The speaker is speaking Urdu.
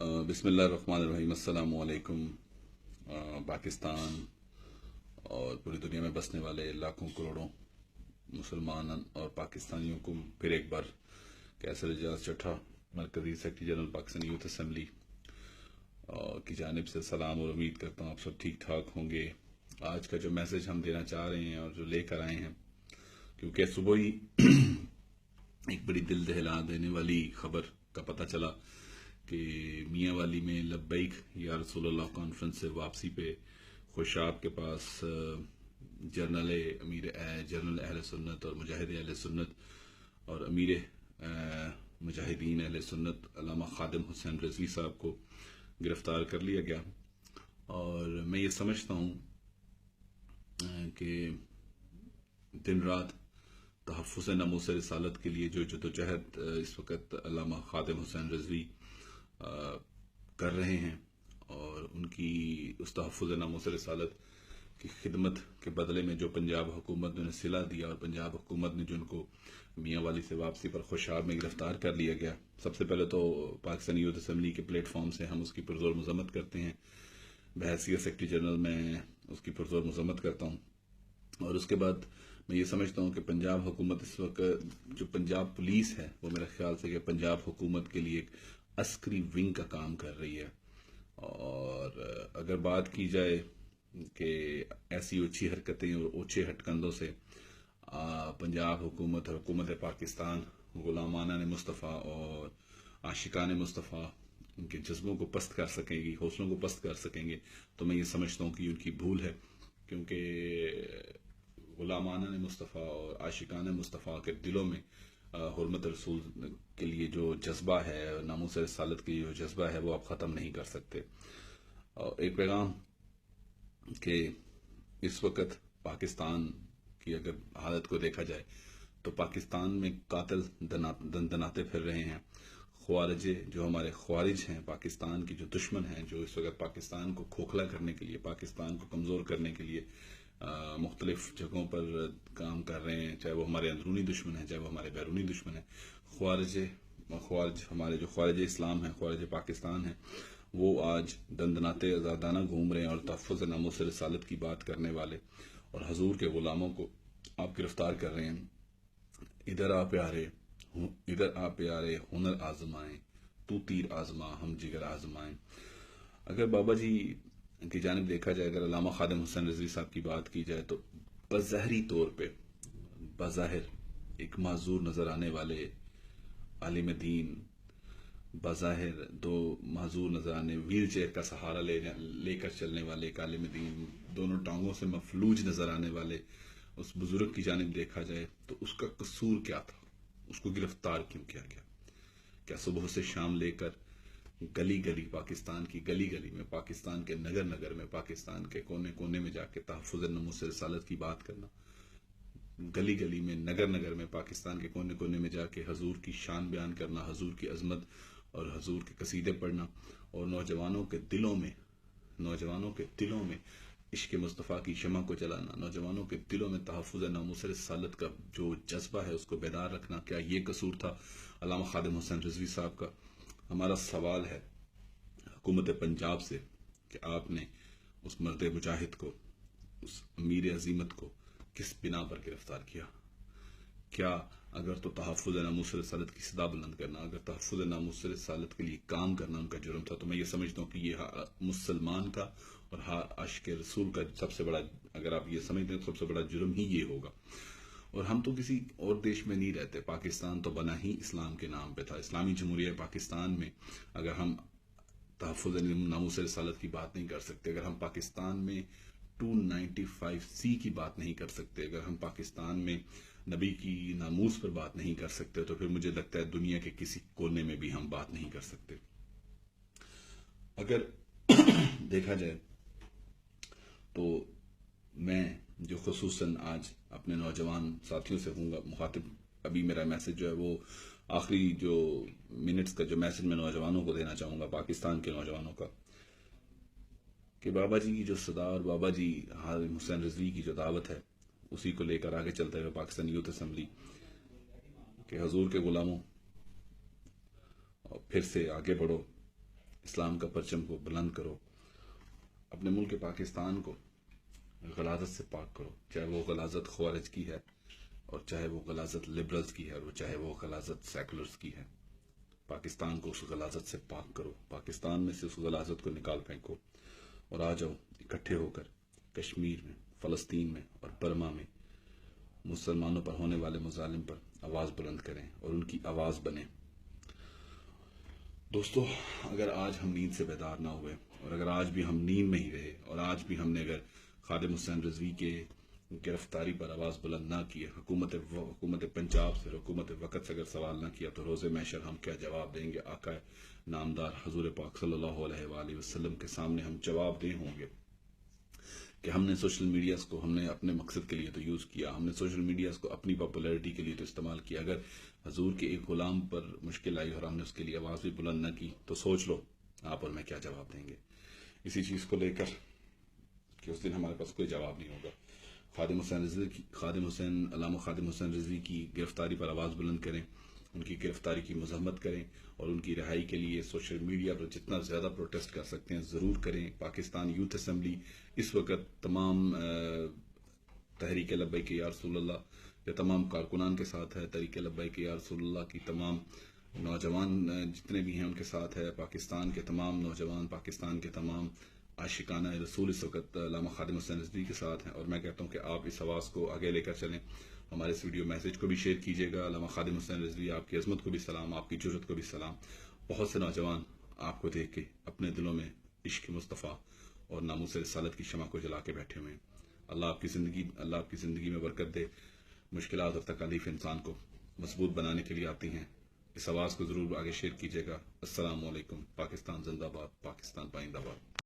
بسم اللہ الرحمن الرحیم۔ السلام علیکم۔ پاکستان اور پوری دنیا میں بسنے والے لاکھوں کروڑوں مسلمان اور پاکستانیوں کو پھر ایک بار کیسر اجاز چٹھا، مرکزی secretary general Pakistan youth assembly کی جانب سے سلام، اور امید کرتا ہوں آپ سب ٹھیک ٹھاک ہوں گے۔ آج کا جو میسج ہم دینا چاہ رہے ہیں اور جو لے کر آئے ہیں، کیونکہ صبح ہی ایک بڑی دل دہلا دینے والی خبر کا پتہ چلا کہ میاں والی میں لبیک یا رسول اللہ کانفرنس سے واپسی پہ خوشاب کے پاس جنرل اہل سنت اور مجاہد اہل سنت اور امیر مجاہدین اہل سنت علامہ خادم حسین رضوی صاحب کو گرفتار کر لیا گیا۔ اور میں یہ سمجھتا ہوں کہ دن رات تحفظ ناموس رسالت کے لیے جو جدوجہد اس وقت علامہ خادم حسین رضوی کر رہے ہیں، اور ان کی اس تحفظ ناموس رسالت کی خدمت کے بدلے میں جو پنجاب حکومت نے صلہ دیا، اور پنجاب حکومت نے جو ان کو میاں والی سے واپسی پر خوشاب میں گرفتار کر لیا گیا، سب سے پہلے تو پاکستان یوتھ اسمبلی کے پلیٹ فارم سے ہم اس کی پرزور مذمت کرتے ہیں۔ بحیثیت سیکرٹری جنرل میں اس کی پرزور مذمت کرتا ہوں، اور اس کے بعد میں یہ سمجھتا ہوں کہ پنجاب حکومت اس وقت جو پنجاب پولیس ہے وہ میرے خیال سے کہ پنجاب حکومت کے لیے ایک عسکری ونگ کا کام کر رہی ہے۔ اور اگر بات کی جائے کہ ایسی اونچی حرکتیں اور اونچے ہٹکندوں سے پنجاب حکومت اور حکومت پاکستان غلامانہ مصطفیٰ اور عاشقان مصطفیٰ ان کے جذبوں کو پست کر سکیں گی، حوصلوں کو پست کر سکیں گے، تو میں یہ سمجھتا ہوں کہ ان کی بھول ہے، کیونکہ غلامانہ مصطفیٰ اور عاشقان مصطفیٰ کے دلوں میں حرمت رسول کے لیے جو جذبہ ہے، ناموس رسالت کے لیے جو جذبہ ہے، وہ آپ ختم نہیں کر سکتے۔ اور ایک پیغام کہ اس وقت پاکستان کی اگر حالت کو دیکھا جائے تو پاکستان میں قاتل دندناتے پھر رہے ہیں۔ خوارجے جو ہمارے خوارج ہیں، پاکستان کی جو دشمن ہیں، جو اس وقت پاکستان کو کھوکھلا کرنے کے لیے، پاکستان کو کمزور کرنے کے لیے مختلف جگہوں پر کام کر رہے ہیں، چاہے وہ ہمارے اندرونی دشمن ہیں، چاہے وہ ہمارے بیرونی دشمن ہیں۔ خوارج ہمارے جو خوارج اسلام ہیں، خوارج پاکستان ہیں، وہ آج دندناتے آزادانہ گھوم رہے ہیں، اور تحفظ ناموس رسالت کی بات کرنے والے اور حضور کے غلاموں کو آپ گرفتار کر رہے ہیں۔ ادھر آ پیارے ہنر آزمائیں، تو تیر آزما ہم جگر آزمائیں۔ اگر بابا جی کی جانب دیکھا جائے، اگر علامہ خادم حسین رضوی صاحب کی بات کی جائے، تو بظاہری طور پہ بظاہر ایک معذور نظر آنے والے عالم دین، بظاہر دو معذور نظر آنے، ویل چیئر کا سہارا لے کر چلنے والے ایک عالم دین، دونوں ٹانگوں سے مفلوج نظر آنے والے اس بزرگ کی جانب دیکھا جائے تو اس کا قصور کیا تھا؟ اس کو گرفتار کیوں کیا گیا؟ کیا صبح سے شام لے کر گلی گلی، پاکستان کی گلی گلی میں، پاکستان کے نگر نگر میں، پاکستان کے کونے کونے میں جا کے تحفظ ناموس رسالت کی بات کرنا، گلی گلی میں، نگر نگر میں، پاکستان کے کونے کونے میں جا کے حضور کی شان بیان کرنا، حضور کی عظمت اور حضور کے قصیدے پڑھنا، اور نوجوانوں کے دلوں میں عشق مصطفیٰ کی شمع کو جلانا، نوجوانوں کے دلوں میں تحفظ ناموس رسالت کا جو جذبہ ہے اس کو بیدار رکھنا، کیا یہ قصور تھا علامہ خادم حسین رضوی صاحب کا؟ ہمارا سوال ہے حکومت پنجاب سے کہ آپ نے اس مرد مجاہد کو، اس امیر عظیمت کو کس بنا پر گرفتار کیا؟ کیا اگر تو تحفظ ناموس رسالت کی صدا بلند کرنا، اگر تحفظ ناموس رسالت کے لیے کام کرنا ان کا جرم تھا، تو میں یہ سمجھتا ہوں کہ یہ مسلمان کا اور عاشق رسول کا سب سے بڑا، اگر آپ یہ سمجھتے ہیں تو سب سے بڑا جرم ہی یہ ہوگا۔ اور ہم تو کسی اور دیش میں نہیں رہتے، پاکستان تو بنا ہی اسلام کے نام پہ تھا، اسلامی جمہوریہ پاکستان میں اگر ہم تحفظ ناموس رسالت کی بات نہیں کر سکتے، اگر ہم پاکستان میں 295C کی بات نہیں کر سکتے، اگر ہم پاکستان میں نبی کی ناموس پر بات نہیں کر سکتے، تو پھر مجھے لگتا ہے دنیا کے کسی کونے میں بھی ہم بات نہیں کر سکتے۔ اگر دیکھا جائے تو میں جو خصوصاً آج اپنے نوجوان ساتھیوں سے ہوں گا مخاطب، ابھی میرا میسج جو ہے وہ آخری جو منٹس کا جو میسج میں نوجوانوں کو دینا چاہوں گا، پاکستان کے نوجوانوں کا، کہ بابا جی کی جو صدا اور بابا جی خادم حسین رضوی کی جو دعوت ہے، اسی کو لے کر آگے چلتے ہوئے پاکستان یوتھ اسمبلی کہ حضور کے غلاموں پھر سے آگے بڑھو، اسلام کا پرچم کو بلند کرو، اپنے ملک پاکستان کو غلاظت سے پاک کرو، چاہے وہ غلاظت خوارج کی ہے اور چاہے وہ غلاظت لبرلز کی ہے اور چاہے وہ غلاظت سیکولرز کی ہے۔ پاکستان کو اس غلاظت سے پاک کرو، پاکستان میں سے اس غلاظت کو نکال پھینکو اور آ جاؤ اکٹھے ہو کر کشمیر میں، فلسطین میں اور برما میں مسلمانوں پر ہونے والے مظالم پر آواز بلند کریں اور ان کی آواز بنیں۔ دوستو، اگر آج ہم نیند سے بیدار نہ ہوئے اور اگر آج بھی ہم نیند میں ہی رہے اور آج بھی ہم نے اگر خادم حسین رضوی کے گرفتاری پر آواز بلند نہ کی، حکومت پنجاب سے، حکومت وقت سے اگر سوال نہ کیا، تو روز محشر ہم کیا جواب دیں گے؟ آقا نامدار حضور پاک صلی اللہ علیہ وآلہ وسلم کے سامنے ہم جواب دہ ہوں گے کہ ہم نے سوشل میڈیاز کو ہم نے اپنے مقصد کے لیے تو یوز کیا، ہم نے سوشل میڈیاز کو اپنی پاپولیرٹی کے لیے تو استعمال کیا۔ اگر حضور کے ایک غلام پر مشکل آئی اور ہم نے اس کے لیے آواز بھی بلند نہ کی، تو سوچ لو آپ اور میں کیا جواب دیں گے۔ اسی چیز کو لے کر کہ اس دن ہمارے پاس کوئی جواب نہیں ہوگا، علامہ خادم حسین رضوی کی گرفتاری پر آواز بلند کریں، ان کی گرفتاری کی مذمت کریں اور ان کی رہائی کے لیے سوشل میڈیا پر جتنا زیادہ پروٹیسٹ کر سکتے ہیں ضرور کریں۔ پاکستان یوتھ اسمبلی اس وقت تمام تحریک لبیک یا رسول اللہ کے تمام کارکنان کے ساتھ ہے، تحریک لبیک یا رسول اللہ کی تمام نوجوان جتنے بھی ہیں ان کے ساتھ ہے، پاکستان کے تمام نوجوان، پاکستان کے تمام عاشقانہ رسول اس وقت علامہ خادم حسین رضوی کے ساتھ ہیں، اور میں کہتا ہوں کہ آپ اس آواز کو آگے لے کر چلیں۔ ہمارے اس ویڈیو میسج کو بھی شیئر کیجیے گا۔ علامہ خادم حسین رضوی، آپ کی عظمت کو بھی سلام، آپ کی جرأت کو بھی سلام۔ بہت سے نوجوان آپ کو دیکھ کے اپنے دلوں میں عشق مصطفیٰ اور ناموس رسالت کی شمع کو جلا کے بیٹھے ہوئے ہیں۔ اللہ آپ کی زندگی میں برکت دے۔ مشکلات اور تکالیف انسان کو مضبوط بنانے کے لیے آتی ہیں۔ اس آواز کو ضرور آگے شیئر کیجیے گا۔ السلام علیکم۔ پاکستان زندہ باد، پاکستان پائندہ باد۔